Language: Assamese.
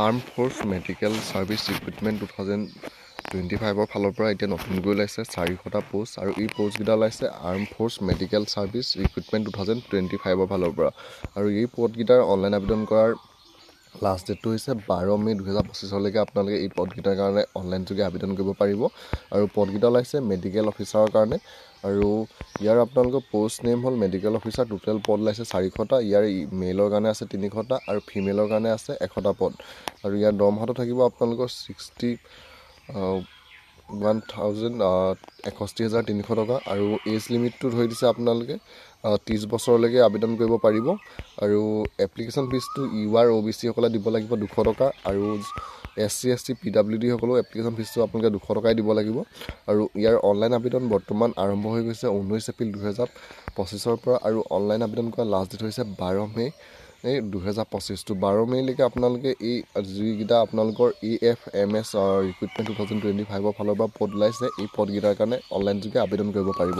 Arm force medical service recruitment 2025 ফালৰ পৰা এতিয়া নতুনকৈ ওলাইছে 400টা পোষ্ট আৰু এই পোষ্টকেইটা ওলাইছে arm force medical service recruitment 2025 ফালৰ পৰা আৰু এই পদকেইটাৰ অনলাইন আবেদন কৰাৰ লাষ্ট ডেটটো হৈছে 12 মে 2025লৈকে আপোনালোকে এই পদকেইটাৰ কাৰণে অনলাইন যোগে আবেদন কৰিব পাৰিব আৰু পদকেইটা ওলাইছে মেডিকেল অফিচাৰৰ কাৰণে আৰু ইয়াৰ আপোনালোকৰ পোষ্ট নেম হ'ল মেডিকেল অফিচাৰ টোটেল পদ ওলাইছে 400টা ইয়াৰ মেলৰ কাৰণে আছে 300টা আৰু ফিমেলৰ কাৰণে আছে 100টা পদ আৰু ইয়াৰ দৰমহাটো থাকিব আপোনালোকৰ 61,300 টকা আৰু এজ লিমিটটো ধৰি দিছে আপোনালোকে 30 বছৰলৈকে আবেদন কৰিব পাৰিব আৰু এপ্লিকেশ্যন ফিজটো UR OBC সকলে দিব লাগিব 200 টকা আৰু SC ST PWD সকলেও এপ্লিকেশ্যন ফিজটো আপোনালোকে 200 টকাই দিব লাগিব আৰু ইয়াৰ অনলাইন আবেদন বৰ্তমান আৰম্ভ হৈ গৈছে 19 এপ্ৰিল 2025 পৰা আৰু অনলাইন আবেদন কৰা লাষ্ট ডেট হৈছে 12 মে 2025 to 12 মেলৈকে আপোনালোকে এই যিকেইটা আপোনালোকৰ AFMS ৰিক্ৰুটমেণ্ট 2025 ফালৰ পৰা পদ ওলাইছে এই পদকেইটাৰ কাৰণে অনলাইন যোগে আবেদন কৰিব পাৰিব।